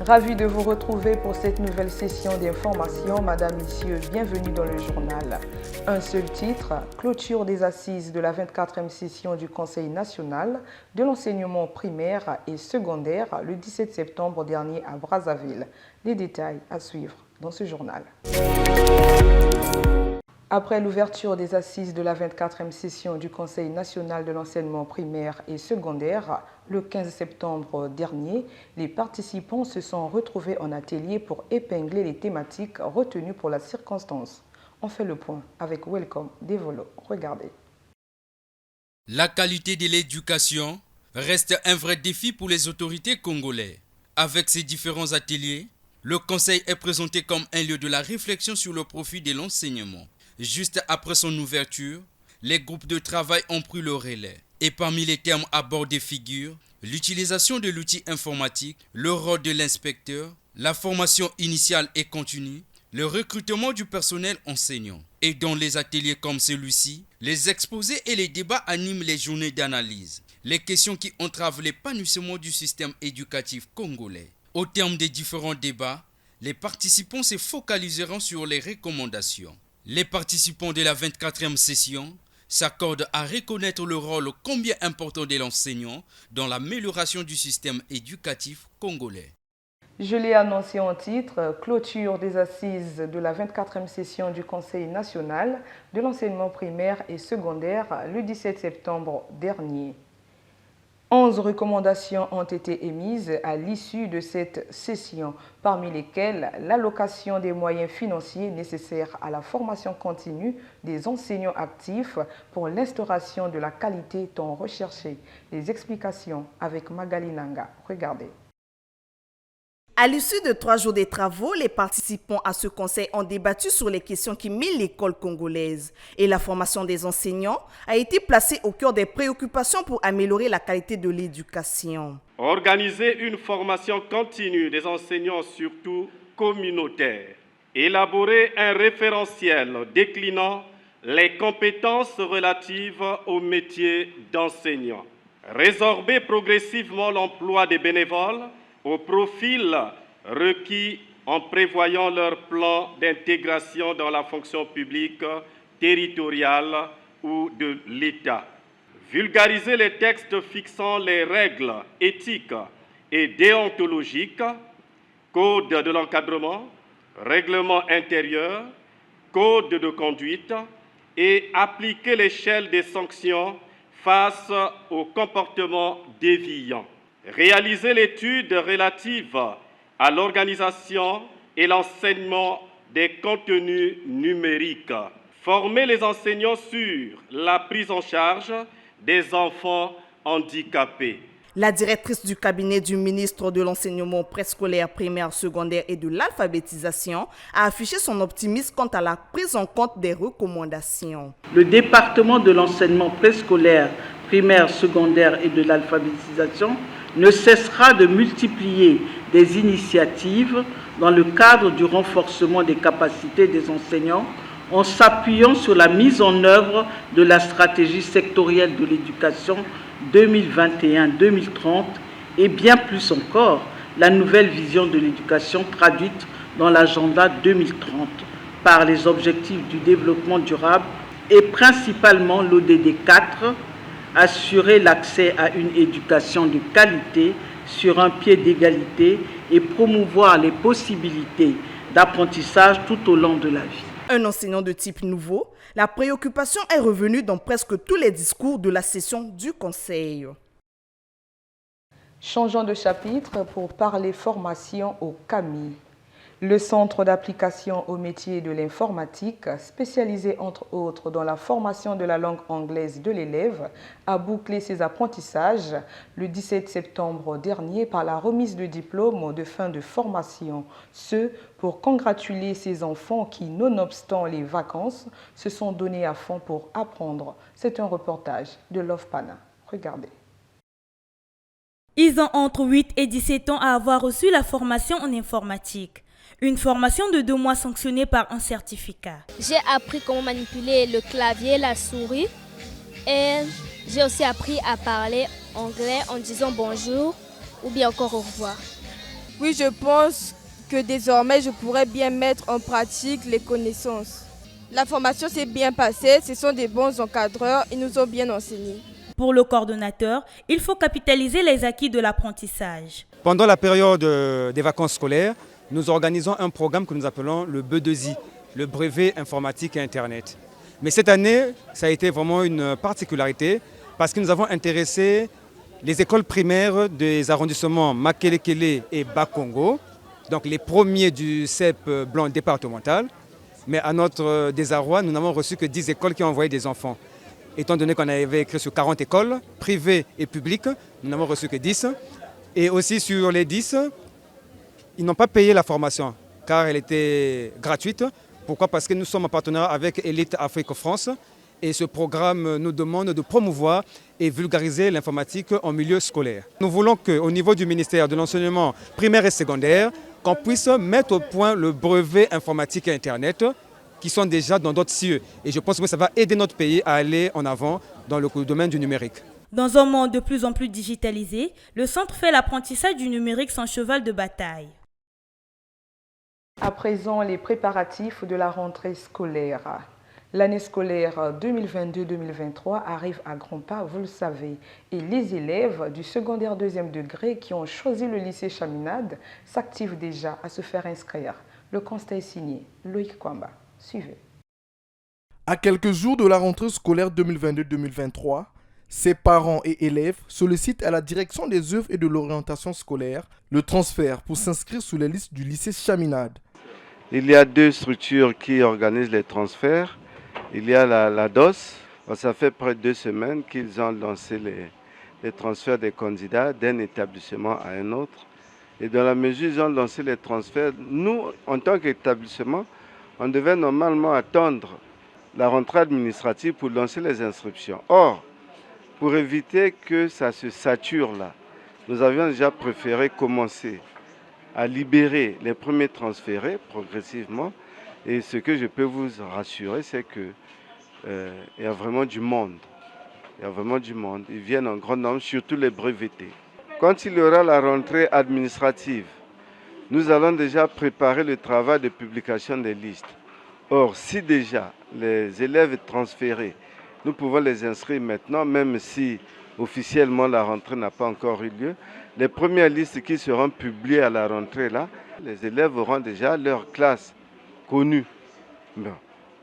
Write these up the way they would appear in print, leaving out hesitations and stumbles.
Ravi de vous retrouver pour cette nouvelle session d'information. Madame, Messieurs, bienvenue dans le journal. Un seul titre, clôture des assises de la 24e session du Conseil national de l'enseignement primaire et secondaire le 17 septembre dernier à Brazzaville. Les détails à suivre dans ce journal. Après l'ouverture des assises de la 24e session du Conseil national de l'enseignement primaire et secondaire, le 15 septembre dernier, les participants se sont retrouvés en atelier pour épingler les thématiques retenues pour la circonstance. On fait le point avec Welcome Devolo. Regardez. La qualité de l'éducation reste un vrai défi pour les autorités congolaises. Avec ces différents ateliers, le Conseil est présenté comme un lieu de la réflexion sur le profit de l'enseignement. Juste après son ouverture, les groupes de travail ont pris le relais. Et parmi les termes abordés figurent l'utilisation de l'outil informatique, le rôle de l'inspecteur, la formation initiale et continue, le recrutement du personnel enseignant. Et dans les ateliers comme celui-ci, les exposés et les débats animent les journées d'analyse. Les questions qui entravent l'épanouissement du système éducatif congolais. Au terme des différents débats, les participants se focaliseront sur les recommandations. Les participants de la 24e session s'accordent à reconnaître le rôle combien important de l'enseignant dans l'amélioration du système éducatif congolais. Je l'ai annoncé en titre, clôture des assises de la 24e session du Conseil national de l'enseignement primaire et secondaire le 17 septembre dernier. 11 recommandations ont été émises à l'issue de cette session, parmi lesquelles l'allocation des moyens financiers nécessaires à la formation continue des enseignants actifs pour l'instauration de la qualité tant recherchée. Les explications avec Magali Nanga. Regardez. À l'issue de 3 jours de travaux, les participants à ce conseil ont débattu sur les questions qui minent l'école congolaise. Et la formation des enseignants a été placée au cœur des préoccupations pour améliorer la qualité de l'éducation. Organiser une formation continue des enseignants, surtout communautaires. Élaborer un référentiel déclinant les compétences relatives au métier d'enseignant. Résorber progressivement l'emploi des bénévoles au profil requis en prévoyant leur plan d'intégration dans la fonction publique territoriale ou de l'État. Vulgariser les textes fixant les règles éthiques et déontologiques, code de l'encadrement, règlement intérieur, code de conduite et appliquer l'échelle des sanctions face aux comportements déviants. Réaliser l'étude relative à l'organisation et l'enseignement des contenus numériques. Former les enseignants sur la prise en charge des enfants handicapés. La directrice du cabinet du ministre de l'enseignement préscolaire, primaire, secondaire et de l'alphabétisation a affiché son optimisme quant à la prise en compte des recommandations. Le département de l'enseignement préscolaire, primaire, secondaire et de l'alphabétisation ne cessera de multiplier des initiatives dans le cadre du renforcement des capacités des enseignants en s'appuyant sur la mise en œuvre de la stratégie sectorielle de l'éducation 2021-2030 et bien plus encore la nouvelle vision de l'éducation traduite dans l'agenda 2030 par les objectifs du développement durable et principalement l'ODD 4, assurer l'accès à une éducation de qualité sur un pied d'égalité et promouvoir les possibilités d'apprentissage tout au long de la vie. Un enseignant de type nouveau, la préoccupation est revenue dans presque tous les discours de la session du Conseil. Changeons de chapitre pour parler formation au CAMI. Le Centre d'application au métier de l'informatique, spécialisé entre autres dans la formation de la langue anglaise de l'élève, a bouclé ses apprentissages le 17 septembre dernier par la remise de diplôme de fin de formation. Ce, pour congratuler ces enfants qui, nonobstant les vacances, se sont donnés à fond pour apprendre. C'est un reportage de Love Pana. Regardez. Ils ont entre 8 et 17 ans à avoir reçu la formation en informatique. Une formation de 2 mois sanctionnée par un certificat. J'ai appris comment manipuler le clavier, la souris et j'ai aussi appris à parler anglais en disant bonjour ou bien encore au revoir. Oui, je pense que désormais, je pourrais bien mettre en pratique les connaissances. La formation s'est bien passée, ce sont des bons encadreurs, ils nous ont bien enseigné. Pour le coordonnateur, il faut capitaliser les acquis de l'apprentissage. Pendant la période des vacances scolaires, nous organisons un programme que nous appelons le BE2I, le brevet informatique et Internet. Mais cette année, ça a été vraiment une particularité parce que nous avons intéressé les écoles primaires des arrondissements Makelekele et Bakongo, donc les premiers du CEP blanc départemental. Mais à notre désarroi, nous n'avons reçu que 10 écoles qui ont envoyé des enfants. Étant donné qu'on avait écrit sur 40 écoles, privées et publiques, nous n'avons reçu que 10. Et aussi sur les 10, ils n'ont pas payé la formation car elle était gratuite. Pourquoi? Parce que nous sommes en partenariat avec Elite Afrique France et ce programme nous demande de promouvoir et vulgariser l'informatique en milieu scolaire. Nous voulons qu'au niveau du ministère de l'enseignement primaire et secondaire, qu'on puisse mettre au point le brevet informatique et Internet qui sont déjà dans d'autres cieux. Et je pense que ça va aider notre pays à aller en avant dans le domaine du numérique. Dans un monde de plus en plus digitalisé, le centre fait l'apprentissage du numérique son cheval de bataille. À présent, les préparatifs de la rentrée scolaire. L'année scolaire 2022-2023 arrive à grands pas, vous le savez. Et les élèves du secondaire deuxième degré qui ont choisi le lycée Chaminade s'activent déjà à se faire inscrire. Le constat est signé Loïc Kwamba. Suivez. À quelques jours de la rentrée scolaire 2022-2023, ses parents et élèves sollicitent à la direction des œuvres et de l'orientation scolaire le transfert pour s'inscrire sur les listes du lycée Chaminade. Il y a 2 structures qui organisent les transferts. Il y a la DOS. Ça fait près de 2 semaines qu'ils ont lancé les transferts des candidats d'un établissement à un autre. Et dans la mesure où ils ont lancé les transferts, nous, en tant qu'établissement, on devait normalement attendre la rentrée administrative pour lancer les inscriptions. Or, pour éviter que ça se sature là, nous avions déjà préféré commencer à libérer les premiers transférés progressivement. Et ce que je peux vous rassurer, c'est qu'il y a vraiment du monde. Il y a vraiment du monde. Ils viennent en grand nombre, surtout les brevetés. Quand il y aura la rentrée administrative, nous allons déjà préparer le travail de publication des listes. Or, si déjà les élèves transférés, nous pouvons les inscrire maintenant, même si officiellement la rentrée n'a pas encore eu lieu. Les premières listes qui seront publiées à la rentrée, là, les élèves auront déjà leur classe connue. Bon.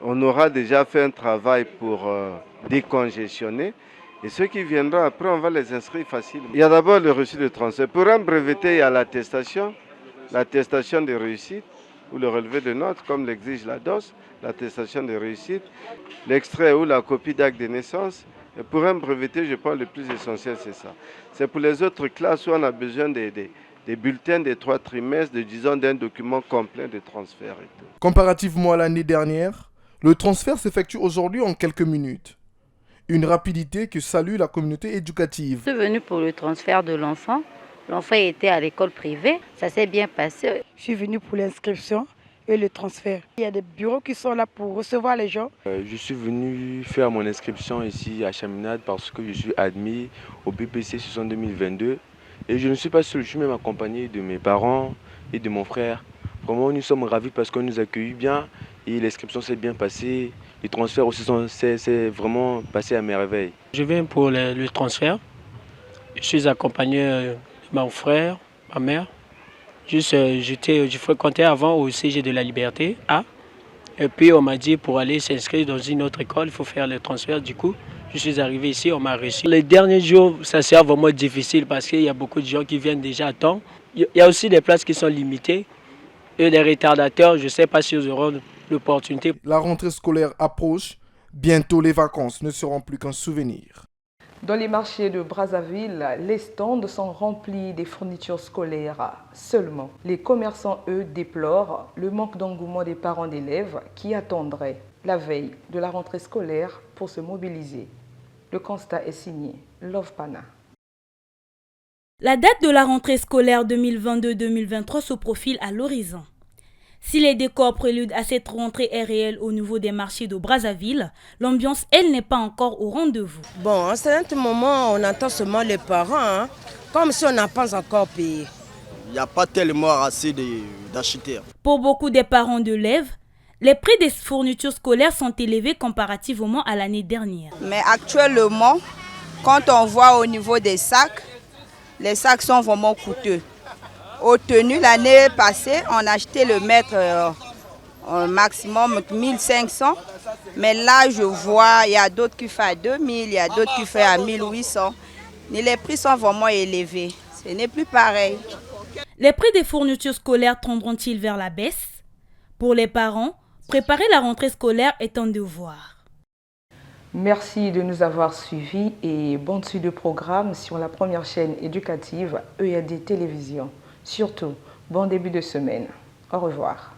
On aura déjà fait un travail pour décongestionner. Et ceux qui viendront après, on va les inscrire facilement. Il y a d'abord le reçu de transfert. Pour un breveté, il y a l'attestation de réussite ou le relevé de notes, comme l'exige la DOS, l'attestation de réussite, l'extrait ou la copie d'acte de naissance. Et pour un breveté, je pense que le plus essentiel, c'est ça. C'est pour les autres classes où on a besoin des bulletins des 3 trimestres, disons d'un document complet de transfert. Et tout. Comparativement à l'année dernière, le transfert s'effectue aujourd'hui en quelques minutes. Une rapidité que salue la communauté éducative. Je suis venue pour le transfert de l'enfant. L'enfant était à l'école privée, ça s'est bien passé. Je suis venue pour l'inscription et le transfert. Il y a des bureaux qui sont là pour recevoir les gens. Je suis venu faire mon inscription ici à Chaminade parce que je suis admis au BPC Saison 2022. Et je ne suis pas seul, je suis même accompagné de mes parents et de mon frère. Vraiment, nous sommes ravis parce qu'on nous accueille bien et l'inscription s'est bien passée. Les transferts aussi c'est vraiment passé à merveille. Je viens pour le transfert. Je suis accompagné de mon frère, ma mère. Je fréquentais avant au CG de la Liberté A. Et puis on m'a dit pour aller s'inscrire dans une autre école, il faut faire le transfert. Du coup, je suis arrivé ici, on m'a reçu. Les derniers jours, ça sera vraiment difficile parce qu'il y a beaucoup de gens qui viennent déjà à temps. Il y a aussi des places qui sont limitées. Et les retardateurs, je ne sais pas s'ils auront l'opportunité. La rentrée scolaire approche. Bientôt, les vacances ne seront plus qu'un souvenir. Dans les marchés de Brazzaville, les stands sont remplis des fournitures scolaires. Seulement, les commerçants, eux, déplorent le manque d'engouement des parents d'élèves qui attendraient la veille de la rentrée scolaire pour se mobiliser. Le constat est signé Love Pana. La date de la rentrée scolaire 2022-2023 se profile à l'horizon. Si les décors préludes à cette rentrée est réel au niveau des marchés de Brazzaville, l'ambiance, elle, n'est pas encore au rendez-vous. Bon, en ce moment, on entend seulement les parents, comme si on n'a pas encore payé. il n'y a pas tellement assez d'acheteurs. Pour beaucoup des parents d'élèves, les prix des fournitures scolaires sont élevés comparativement à l'année dernière. Mais actuellement, quand on voit au niveau des sacs, les sacs sont vraiment coûteux. Aux tenues, l'année passée, on achetait le mètre au maximum 1500. Mais là, je vois, il y a d'autres qui font à 2000, il y a d'autres qui font à 1800. Les prix sont vraiment élevés. Ce n'est plus pareil. Les prix des fournitures scolaires tendront-ils vers la baisse? Pour les parents, préparer la rentrée scolaire est un devoir. Merci de nous avoir suivis et bonne suite de programme sur la première chaîne éducative EAD Télévision. Surtout, bon début de semaine. Au revoir.